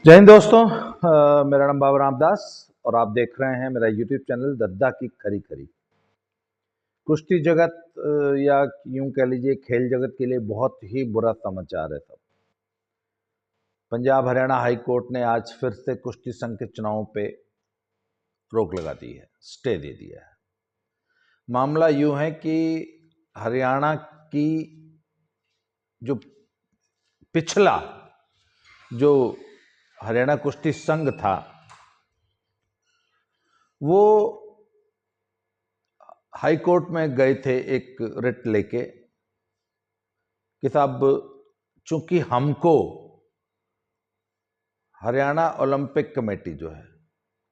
जय हिंद दोस्तों। मेरा नाम बाबा रामदास और आप देख रहे हैं मेरा यूट्यूब चैनल दद्दा की खरी खरी। कुश्ती जगत या यूं कह लीजिए खेल जगत के लिए बहुत ही बुरा समाचार है। सब पंजाब हरियाणा हाई कोर्ट ने आज फिर से कुश्ती संघ के चुनावों पे रोक लगा दी है, स्टे दे दिया है। मामला यूं है कि हरियाणा की जो पिछला जो हरियाणा कुश्ती संघ था वो हाई कोर्ट में गए थे एक रिट लेके कि साहब चूंकि हमको हरियाणा ओलंपिक कमेटी जो है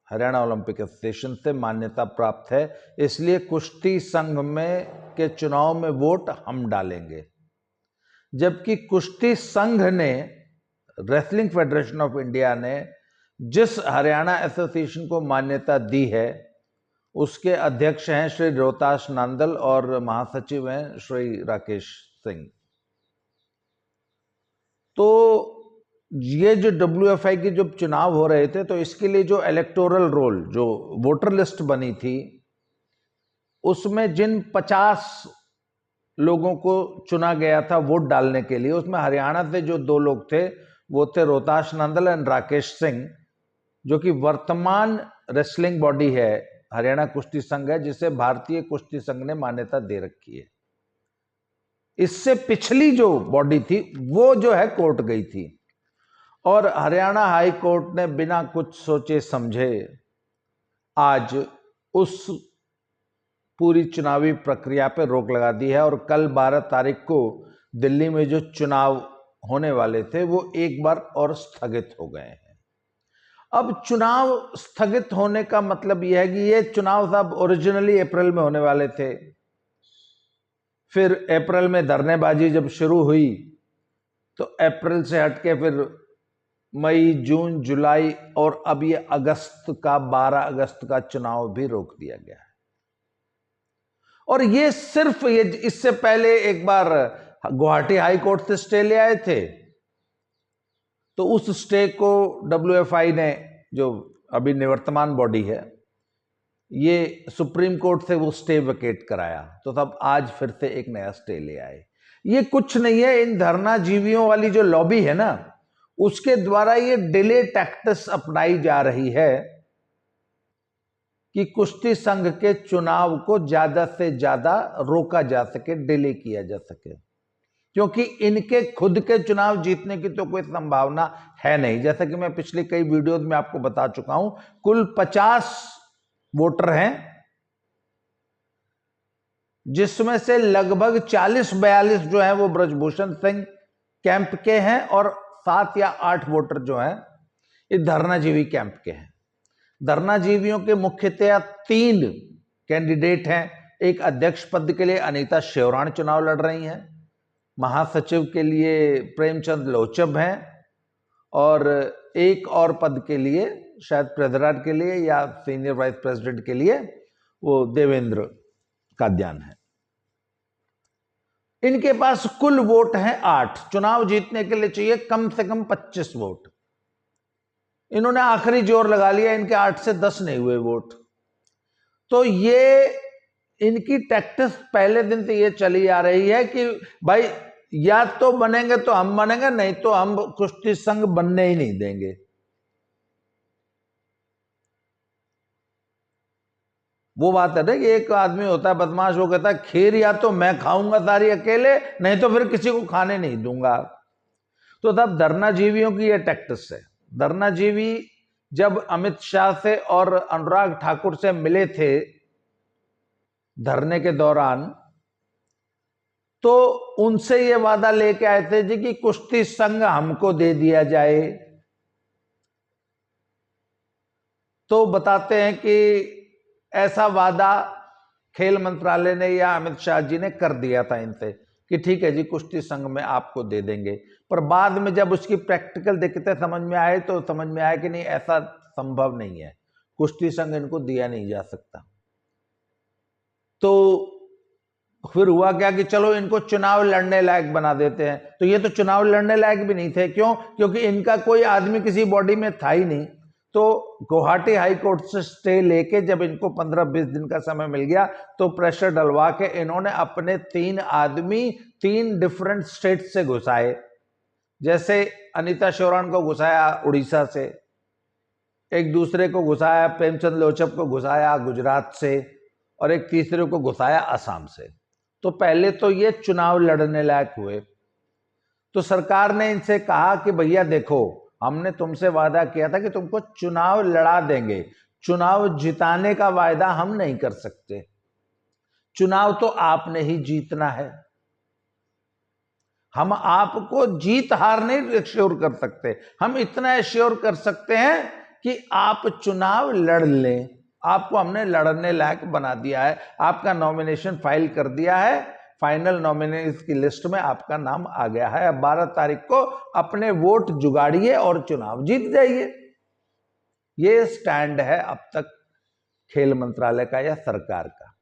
हरियाणा ओलंपिक एसोसिएशन से मान्यता प्राप्त है, इसलिए कुश्ती संघ में के चुनाव में वोट हम डालेंगे। जबकि कुश्ती संघ ने, रेसलिंग फेडरेशन ऑफ इंडिया ने जिस हरियाणा एसोसिएशन को मान्यता दी है उसके अध्यक्ष हैं श्री रोहताश नांदल और महासचिव हैं श्री राकेश सिंह। तो ये जो WFI के जो चुनाव हो रहे थे तो इसके लिए जो इलेक्टोरल रोल, जो वोटर लिस्ट बनी थी, उसमें जिन 50 लोगों को चुना गया था वोट डालने के लिए, उसमें हरियाणा से जो 2 लोग थे वो थे रोहताश नांदल एंड राकेश सिंह, जो कि वर्तमान रेसलिंग बॉडी है हरियाणा कुश्ती संघ है, जिसे भारतीय कुश्ती संघ ने मान्यता दे रखी है। इससे पिछली जो बॉडी थी वो जो है कोर्ट गई थी और हरियाणा हाई कोर्ट ने बिना कुछ सोचे समझे आज उस पूरी चुनावी प्रक्रिया पर रोक लगा दी है और कल 12 तारीख को दिल्ली में जो चुनाव होने वाले थे वो एक बार और स्थगित हो गए हैं। अब चुनाव स्थगित होने का मतलब यह है कि ये चुनाव सब ओरिजिनली अप्रैल में होने वाले थे। फिर अप्रैल में धरनेबाजी जब शुरू हुई तो अप्रैल से हटके फिर मई, जून, जुलाई और अब ये अगस्त का 12 अगस्त का चुनाव भी रोक दिया गया है। और ये सिर्फ ये इससे पहले एक बार गुवाहाटी हाई कोर्ट से स्टे ले आए थे, तो उस स्टे को WFI ने, जो अभी निवर्तमान बॉडी है, ये सुप्रीम कोर्ट से वो स्टे वेकेट कराया, तो तब आज फिर से एक नया स्टे ले आए। ये कुछ नहीं है, इन धरना जीवियों वाली जो लॉबी है ना, उसके द्वारा ये डिले टैक्टिस अपनाई जा रही है कि कुश्ती संघ के चुनाव को ज्यादा से ज्यादा रोका जा सके, डिले किया जा सके, क्योंकि इनके खुद के चुनाव जीतने की तो कोई संभावना है नहीं। जैसा कि मैं पिछले कई वीडियोस में आपको बता चुका हूं, कुल 50 वोटर हैं, जिसमें से लगभग 40-42 जो हैं वो ब्रजभूषण सिंह कैंप के हैं और 7 या 8 वोटर जो हैं ये धरनाजीवी कैंप के हैं। धरनाजीवियों के मुख्यतया 3 कैंडिडेट हैं। एक अध्यक्ष पद के लिए अनीता शेवराण चुनाव लड़ रही हैं, महासचिव के लिए प्रेमचंद लोचब हैं और एक और पद के लिए, शायद प्रेसिडेंट के लिए या सीनियर वाइस प्रेसिडेंट के लिए, वो देवेंद्र काद्यान है। इनके पास कुल वोट हैं 8। चुनाव जीतने के लिए चाहिए कम से कम 25 वोट। इन्होंने आखिरी जोर लगा लिया, इनके 8 से 10 नहीं हुए वोट। तो ये इनकी टैक्टिस पहले दिन से ये चली आ रही है कि भाई या तो बनेंगे तो हम बनेंगे, नहीं तो हम कुश्ती संघ बनने ही नहीं देंगे। वो बात है ना कि एक आदमी होता है बदमाश, वो कहता है खीर या तो मैं खाऊंगा सारी अकेले, नहीं तो फिर किसी को खाने नहीं दूंगा। तो तब धरनाजीवियों की यह टैक्टिस है। धरनाजीवी जब अमित शाह से और अनुराग ठाकुर से मिले थे धरने के दौरान, तो उनसे ये वादा लेके आए थे जी कि कुश्ती संघ हमको दे दिया जाए। तो बताते हैं कि ऐसा वादा खेल मंत्रालय ने या अमित शाह जी ने कर दिया था इनसे कि ठीक है जी कुश्ती संघ में आपको दे देंगे। पर बाद में जब उसकी प्रैक्टिकल दिक्कतें समझ में आए तो समझ में आया कि नहीं, ऐसा संभव नहीं है, कुश्ती संघ इनको दिया नहीं जा सकता। तो फिर हुआ क्या कि चलो इनको चुनाव लड़ने लायक बना देते हैं, तो ये तो चुनाव लड़ने लायक भी नहीं थे। क्यों? क्योंकि इनका कोई आदमी किसी बॉडी में था ही नहीं। तो गुवाहाटी हाई कोर्ट से स्टे लेके जब इनको 15-20 दिन का समय मिल गया तो प्रेशर डलवा के इन्होंने अपने 3 आदमी 3 डिफरेंट स्टेट से घुसाए। जैसे अनीता शोरान को घुसाया उड़ीसा से, एक दूसरे को घुसाया प्रेमचंद लोचप को घुसाया गुजरात से, और एक तीसरे को घुसाया असम से। तो पहले तो ये चुनाव लड़ने लायक हुए। तो सरकार ने इनसे कहा कि भैया देखो, हमने तुमसे वादा किया था कि तुमको चुनाव लड़ा देंगे, चुनाव जिताने का वायदा हम नहीं कर सकते, चुनाव तो आपने ही जीतना है। हम आपको जीत हार नहीं एश्योर कर सकते, हम इतना एश्योर कर सकते हैं कि आप चुनाव लड़ लें। आपको हमने लड़ने लायक बना दिया है, आपका नॉमिनेशन फाइल कर दिया है, फाइनल नॉमिनेट की लिस्ट में आपका नाम आ गया है। अब 12 तारीख को अपने वोट जुगाड़िए और चुनाव जीत जाइए। ये स्टैंड है अब तक खेल मंत्रालय का या सरकार का।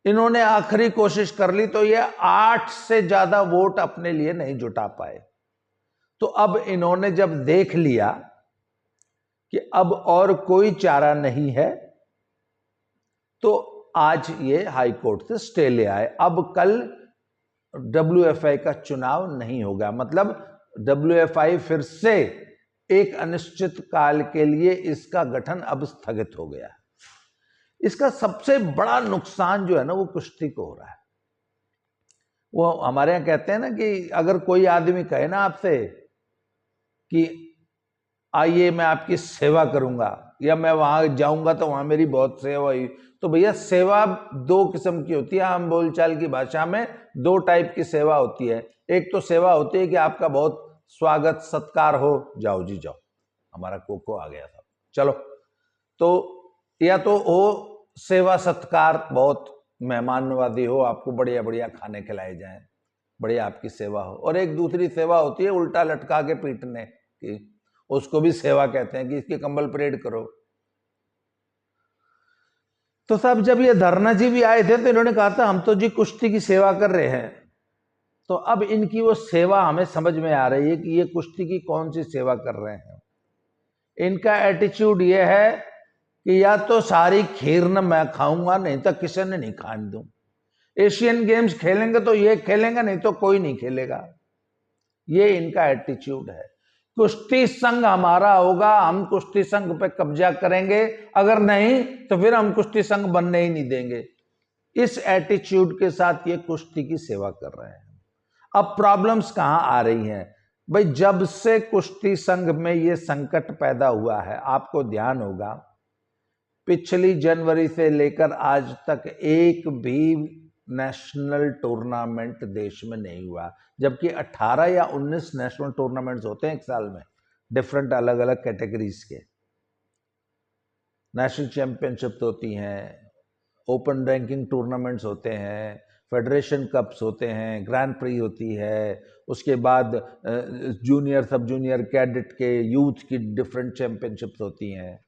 इन्होंने आखिरी कोशिश कर ली तो ये 8 से ज्यादा वोट अपने लिए नहीं जुटा पाए। तो अब इन्होंने जब देख लिया कि अब और कोई चारा नहीं है, तो आज ये हाई कोर्ट से स्टे ले आए। अब कल WFI का चुनाव नहीं होगा, मतलब WFI फिर से एक अनिश्चित काल के लिए इसका गठन अब स्थगित हो गया। इसका सबसे बड़ा नुकसान जो है ना वो कुश्ती को हो रहा है। वो हमारे यहां कहते हैं ना कि अगर कोई आदमी कहे ना आपसे कि आइए मैं आपकी सेवा करूंगा, या मैं वहां जाऊंगा तो वहां मेरी बहुत सेवा हुई, तो भैया सेवा 2 किस्म की होती है। हम बोलचाल की भाषा में 2 टाइप की सेवा होती है। एक तो सेवा होती है कि आपका बहुत स्वागत सत्कार हो, जाओ जी जाओ, हमारा कोको आ गया था, चलो। तो या तो हो सेवा सत्कार, बहुत मेहमान नवाजी हो, आपको बढ़िया बढ़िया खाने खिलाए जाएं, बढ़िया आपकी सेवा हो। और एक दूसरी सेवा होती है उल्टा लटका के पीटने की, उसको भी सेवा कहते हैं कि इसकी कंबल परेड करो। तो साहब जब ये धरना जी भी आए थे तो इन्होंने कहा था हम तो जी कुश्ती की सेवा कर रहे हैं। तो अब इनकी वो सेवा हमें समझ में आ रही है कि ये कुश्ती की कौन सी सेवा कर रहे हैं। इनका एटीट्यूड ये है कि या तो सारी खीर न मैं खाऊंगा, नहीं तो किसी ने नहीं खाने दूं। एशियन गेम्स खेलेंगे तो ये खेलेंगे, नहीं तो कोई नहीं खेलेगा। ये इनका एटीट्यूड है। कुश्ती संघ हमारा होगा, हम कुश्ती संघ पे कब्जा करेंगे, अगर नहीं तो फिर हम कुश्ती संघ बनने ही नहीं देंगे। इस एटीट्यूड के साथ ये कुश्ती की सेवा कर रहे हैं। अब प्रॉब्लम्स कहां आ रही हैं भाई? जब से कुश्ती संघ में ये संकट पैदा हुआ है, आपको ध्यान होगा पिछली जनवरी से लेकर आज तक एक भी नेशनल टूर्नामेंट देश में नहीं हुआ, जबकि 18 या 19 नेशनल टूर्नामेंट्स होते हैं एक साल में, डिफरेंट अलग अलग कैटेगरीज के। नेशनल चैंपियनशिप्स होती हैं, ओपन रैंकिंग टूर्नामेंट्स होते हैं, फेडरेशन कप्स होते हैं, ग्रैंड प्री होती है, उसके बाद जूनियर सब जूनियर कैडेट के यूथ की डिफरेंट चैंपियनशिप्स होती हैं।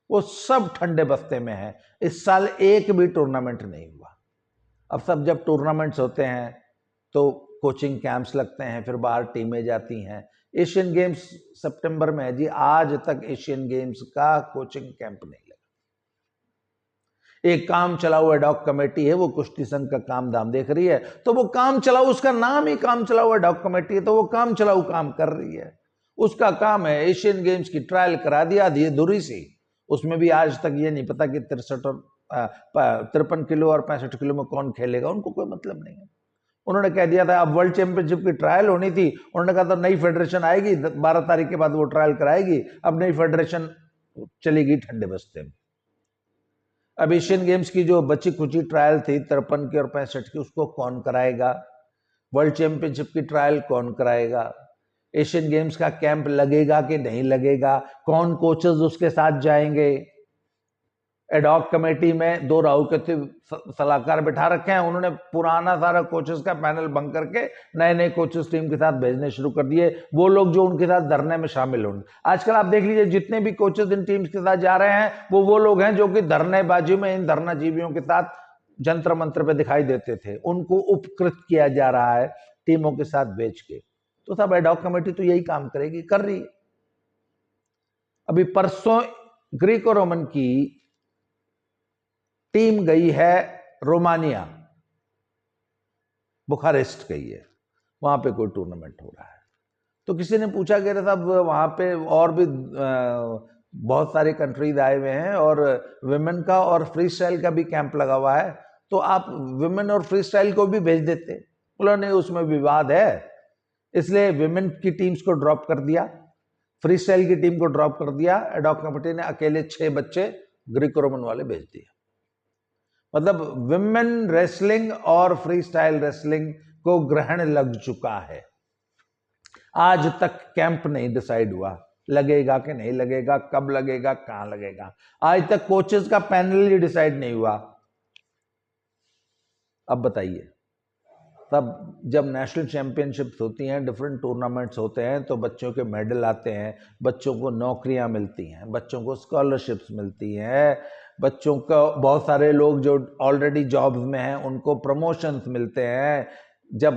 वो सब ठंडे बस्ते में है। इस साल एक भी टूर्नामेंट नहीं हुआ। अब सब जब टूर्नामेंट्स होते हैं तो कोचिंग कैंप्स लगते हैं, फिर बाहर टीमें जाती हैं। एशियन गेम्स सितंबर में है जी, आज तक एशियन गेम्स का कोचिंग कैंप नहीं लगा। एक काम चलाऊ एडॉक कमेटी है, वो कुश्ती संघ का काम धाम देख रही है, तो वो काम चलाऊ, उसका नाम ही काम चलाऊ एडॉक कमेटी है, तो वो काम चलाऊ काम कर रही है। उसका काम है एशियन गेम्स की ट्रायल करा दिया धुरी सी, उसमें भी आज तक ये नहीं पता कि 53 किलो और 65 किलो में कौन खेलेगा, उनको कोई मतलब नहीं है। उन्होंने कह दिया था अब वर्ल्ड चैंपियनशिप की ट्रायल होनी थी, उन्होंने कहा था नई फेडरेशन आएगी 12 तारीख के बाद वो ट्रायल कराएगी। अब नई फेडरेशन चलेगी ठंडे बस्ते में। अब एशियन गेम्स की जो बची कुची ट्रायल थी 53 की और 65 की, उसको कौन कराएगा? वर्ल्ड चैंपियनशिप की ट्रायल कौन कराएगा? एशियन गेम्स का कैंप लगेगा कि नहीं लगेगा? कौन कोचेस उसके साथ जाएंगे? एडॉक कमेटी में 2 राहु के सलाहकार बिठा रखे हैं, उन्होंने पुराना सारा कोचेस का पैनल बंद करके नए नए कोचेस टीम के साथ भेजने शुरू कर दिए। वो लोग जो उनके साथ धरने में शामिल होंगे, आजकल आप देख लीजिए जितने भी कोचेस इन टीम्स के साथ जा रहे हैं वो लोग हैं जो कि धरनेबाजी में इन धरनाजीवियों के साथ जंतर मंत्र पे दिखाई देते थे, उनको उपकृत किया जा रहा है टीमों के साथ बेच के। तो सब एडॉक कमेटी तो यही काम करेगी, कर रही है। अभी परसों ग्रीको रोमन की टीम गई है रोमानिया, बुखारेस्ट गई है, वहां पे कोई टूर्नामेंट हो रहा है। तो किसी ने पूछा कि साहब वहां पे और भी बहुत सारे कंट्रीज आए हुए हैं और विमेन का और फ्री स्टाइल का भी कैंप लगा हुआ है, तो आप विमेन और फ्री स्टाइल को भी भेज देते। बोला नहीं, उसमें विवाद है, इसलिए विमेन की टीम्स को ड्रॉप कर दिया, फ्री स्टाइल की टीम को ड्रॉप कर दिया। एडॉक कमेटी ने अकेले 6 बच्चे ग्रीको रोमन वाले भेज दिए। मतलब विमेन रेसलिंग और फ्री स्टाइल रेसलिंग को ग्रहण लग चुका है। आज तक कैंप नहीं डिसाइड हुआ, लगेगा कि नहीं लगेगा, कब लगेगा, कहां लगेगा। आज तक कोचेस का पैनल ही डिसाइड नहीं हुआ। अब बताइए, तब जब नेशनल चैंपियनशिप्स होती हैं, डिफरेंट टूर्नामेंट्स होते हैं, तो बच्चों के मेडल आते हैं, बच्चों को नौकरियां मिलती हैं, बच्चों को स्कॉलरशिप्स मिलती हैं, बच्चों को, बहुत सारे लोग जो ऑलरेडी जॉब्स में हैं उनको प्रमोशंस मिलते हैं। जब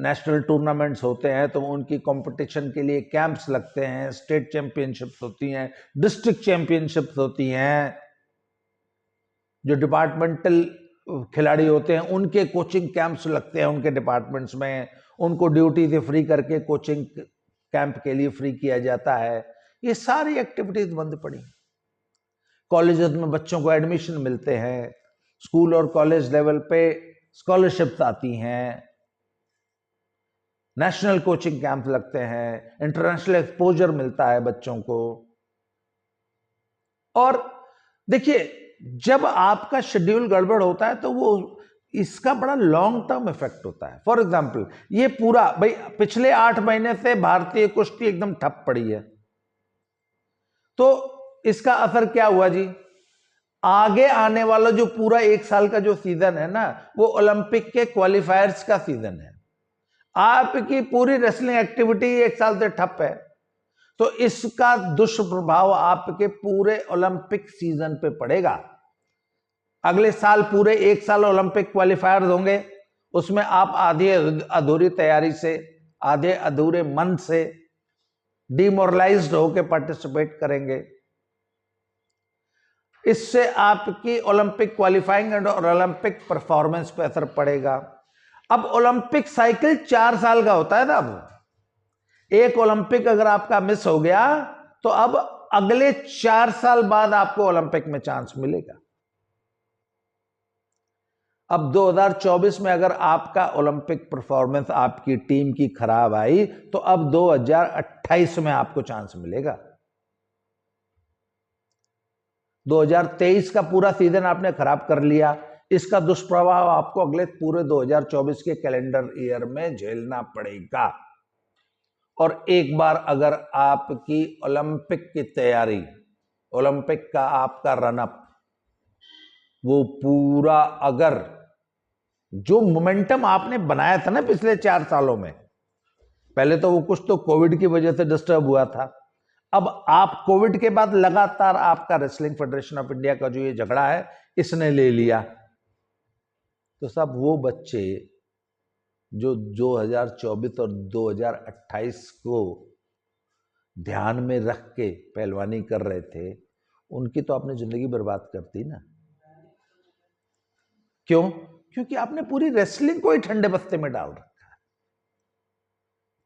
नेशनल टूर्नामेंट्स होते हैं तो उनकी कंपटीशन के लिए कैंप्स लगते हैं, स्टेट चैंपियनशिप्स होती हैं, डिस्ट्रिक्ट चैंपियनशिप्स होती हैं। जो डिपार्टमेंटल खिलाड़ी होते हैं उनके कोचिंग कैंप्स लगते हैं उनके डिपार्टमेंट्स में, उनको ड्यूटी से फ्री करके कोचिंग कैंप के लिए फ्री किया जाता है। ये सारी एक्टिविटीज बंद पड़ी। कॉलेजेस में बच्चों को एडमिशन मिलते हैं, स्कूल और कॉलेज लेवल पे स्कॉलरशिप्स आती हैं, नेशनल कोचिंग कैंप लगते हैं, इंटरनेशनल एक्सपोजर मिलता है बच्चों को। और देखिए, जब आपका शेड्यूल गड़बड़ होता है तो वो इसका बड़ा लॉन्ग टर्म इफेक्ट होता है। फॉर एग्जाम्पल, ये पूरा भाई पिछले 8 महीने से भारतीय कुश्ती एकदम ठप पड़ी है, तो इसका असर क्या हुआ जी? आगे आने वाला जो पूरा 1 साल का जो सीजन है ना, वो ओलंपिक के क्वालिफायर्स का सीजन है। आपकी पूरी रेसलिंग एक्टिविटी 1 साल से ठप है, तो इसका दुष्प्रभाव आपके पूरे ओलंपिक सीजन पे पड़ेगा। अगले साल पूरे 1 साल ओलंपिक क्वालिफायर्स होंगे, उसमें आप आधी अधूरी तैयारी से, आधे अधूरे मन से, डिमोरलाइज्ड होकर पार्टिसिपेट करेंगे। इससे आपकी ओलंपिक क्वालिफाइंग और ओलंपिक परफॉर्मेंस पे असर पड़ेगा। अब ओलंपिक साइकिल 4 साल का होता है ना। अब एक ओलंपिक अगर आपका मिस हो गया तो अब अगले 4 साल बाद आपको ओलंपिक में चांस मिलेगा। अब 2024 में अगर आपका ओलंपिक परफॉर्मेंस आपकी टीम की खराब आई तो अब 2028 में आपको चांस मिलेगा। 2023 का पूरा सीजन आपने खराब कर लिया, इसका दुष्प्रभाव आपको अगले पूरे 2024 के कैलेंडर ईयर में झेलना पड़ेगा। और एक बार अगर आपकी ओलंपिक की तैयारी, ओलंपिक का आपका रनअप, वो पूरा अगर जो मोमेंटम आपने बनाया था ना पिछले 4 सालों में, पहले तो वो कुछ तो कोविड की वजह से डिस्टर्ब हुआ था, अब आप कोविड के बाद लगातार आपका रेसलिंग फेडरेशन ऑफ इंडिया का जो ये झगड़ा है इसने ले लिया, तो सब वो बच्चे जो 2024 और 2028 को ध्यान में रख के पहलवानी कर रहे थे, उनकी तो आपने जिंदगी बर्बाद कर दी ना। क्यों? क्योंकि आपने पूरी रेसलिंग को ही ठंडे बस्ते में डाल रखा है।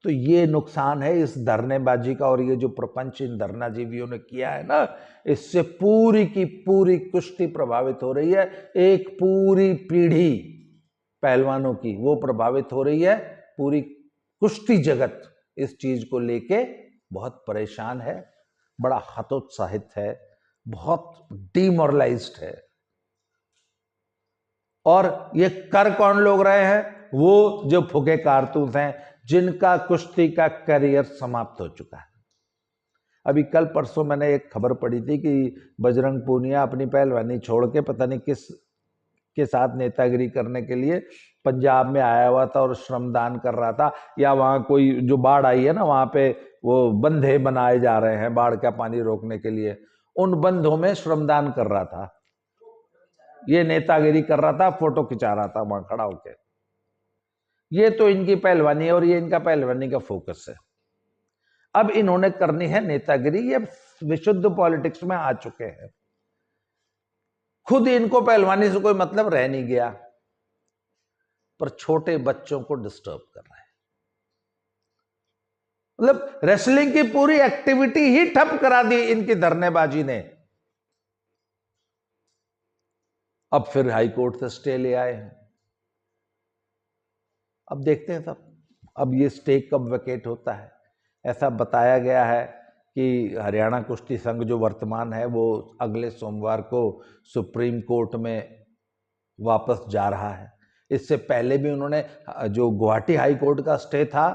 तो ये नुकसान है इस धरनेबाजी का, और ये जो प्रपंच इन धरनाजीवियों ने किया है ना, इससे पूरी की पूरी कुश्ती प्रभावित हो रही है। एक पूरी पीढ़ी पहलवानों की वो प्रभावित हो रही है। पूरी कुश्ती जगत इस चीज को लेके बहुत परेशान है, बड़ा हतोत्साहित है, बहुत डिमोरलाइज्ड है। और ये कर कौन लोग रहे हैं? वो जो फुके कारतूस हैं, जिनका कुश्ती का करियर समाप्त हो चुका है। अभी कल परसों मैंने एक खबर पढ़ी थी कि बजरंग पूनिया अपनी पहलवानी छोड़ के पता नहीं किस के साथ नेतागिरी करने के लिए पंजाब में आया हुआ था और श्रमदान कर रहा था, या वहां कोई जो बाढ़ आई है ना, वहां पे वो बंधे बनाए जा रहे हैं बाढ़ का पानी रोकने के लिए, उन बंधों में श्रमदान कर रहा था। ये नेतागिरी कर रहा था, फोटो खिंचा रहा था वहां खड़ा होके। ये तो इनकी पहलवानी है और ये इनका पहलवानी का फोकस है। अब इन्होंने करनी है नेतागिरी, ये विशुद्ध पॉलिटिक्स में आ चुके हैं। खुद इनको पहलवानी से कोई मतलब रह नहीं गया, पर छोटे बच्चों को डिस्टर्ब कर रहा है। मतलब रेसलिंग की पूरी एक्टिविटी ही ठप करा दी इनकी धरनेबाजी ने। अब फिर हाई कोर्ट से स्टे ले आए हैं। अब देखते हैं साहब, अब ये स्टे कब वेकेट होता है। ऐसा बताया गया है कि हरियाणा कुश्ती संघ जो वर्तमान है वो अगले सोमवार को सुप्रीम कोर्ट में वापस जा रहा है। इससे पहले भी उन्होंने जो गुवाहाटी हाई कोर्ट का स्टे था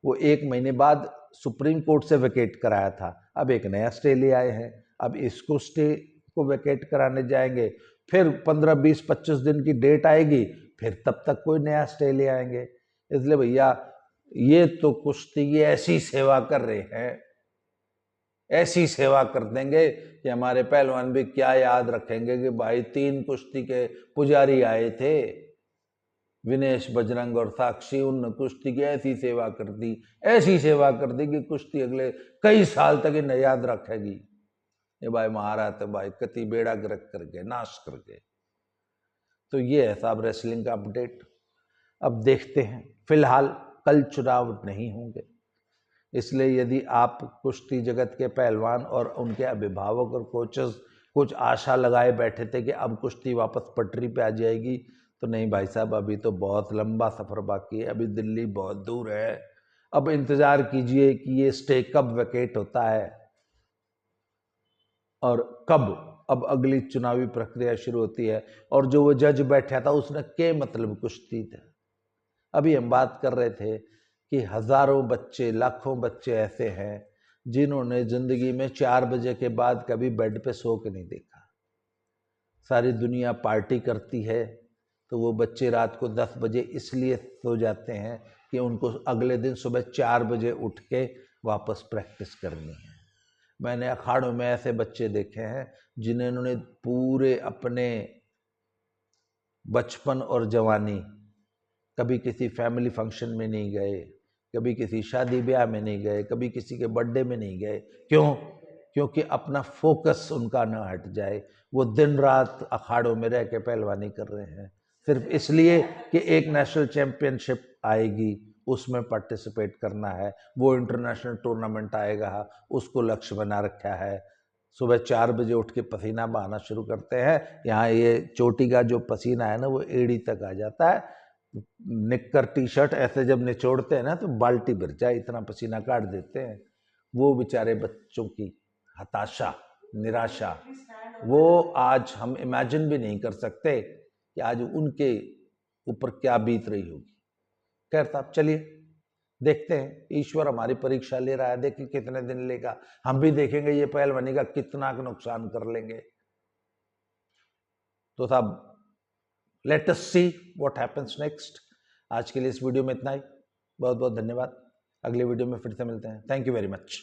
वो 1 महीने बाद सुप्रीम कोर्ट से वेकेट कराया था। अब एक नया स्टे ले आए हैं, अब इसको स्टे को वेकेट कराने जाएंगे, फिर 15, 20, 25 दिन की डेट आएगी, फिर तब तक कोई नया स्टे ले आएंगे। इसलिए भैया ये तो कुश्ती की ऐसी सेवा कर रहे हैं, ऐसी सेवा कर देंगे कि हमारे पहलवान भी क्या याद रखेंगे कि भाई 3 कुश्ती के पुजारी आए थे, विनेश, बजरंग और साक्षी, उन कुश्ती की ऐसी सेवा कर दी, ऐसी सेवा कर दी कि कुश्ती अगले कई साल तक इन्हें याद रखेगी। ये भाई मारा तो भाई कति बेड़ा गर्क करके नाश करके। तो ये है साहब रेसलिंग का अपडेट। अब देखते हैं, फिलहाल कल चुनाव नहीं होंगे, इसलिए यदि आप कुश्ती जगत के पहलवान और उनके अभिभावक और कोचेस कुछ आशा लगाए बैठे थे कि अब कुश्ती वापस पटरी पे आ जाएगी, तो नहीं भाई साहब, अभी तो बहुत लंबा सफर बाकी है, अभी दिल्ली बहुत दूर है। अब इंतजार कीजिए कि ये स्टे कब वेकेट होता है और कब अब अगली चुनावी प्रक्रिया शुरू होती है। और जो वो जज बैठा था उसने के मतलब कुश्ती था। अभी हम बात कर रहे थे कि हजारों बच्चे, लाखों बच्चे ऐसे हैं जिन्होंने जिंदगी में 4 बजे के बाद कभी बेड पे सो के नहीं देखा। सारी दुनिया पार्टी करती है तो वो बच्चे रात को 10 बजे इसलिए सो जाते हैं कि उनको अगले दिन सुबह 4 बजे उठ के वापस प्रैक्टिस करनी है। मैंने अखाड़ों में ऐसे बच्चे देखे हैं जिन्होंने पूरे अपने बचपन और जवानी कभी किसी फैमिली फंक्शन में नहीं गए, कभी किसी शादी ब्याह में नहीं गए, कभी किसी के बर्थडे में नहीं गए। क्यों? क्योंकि अपना फोकस उनका ना हट जाए। वो दिन रात अखाड़ों में रह के पहलवानी कर रहे हैं सिर्फ इसलिए कि एक नेशनल चैंपियनशिप आएगी, उसमें पार्टिसिपेट करना है, वो इंटरनेशनल टूर्नामेंट आएगा, उसको लक्ष्य बना रखा है। सुबह 4 बजे उठ के पसीना बहाना शुरू करते हैं। यहाँ ये चोटी का जो पसीना है ना वो एड़ी तक आ जाता है। निक्कर टी शर्ट ऐसे जब निचोड़ते हैं ना तो बाल्टी भर जाए इतना पसीना काट देते हैं। वो बेचारे बच्चों की हताशा, निराशा, वो आज हम इमेजिन भी नहीं कर सकते कि आज उनके ऊपर क्या बीत रही होगी। खैर साहब चलिए देखते हैं, ईश्वर हमारी परीक्षा ले रहा है, देखिए कितने दिन लेगा। हम भी देखेंगे ये पहलवानी का कितना नुकसान कर लेंगे। तो साहब let us see what happens next. आज के लिए इस वीडियो में इतना ही। बहुत बहुत धन्यवाद। अगले वीडियो में फिर से मिलते हैं। Thank you very much.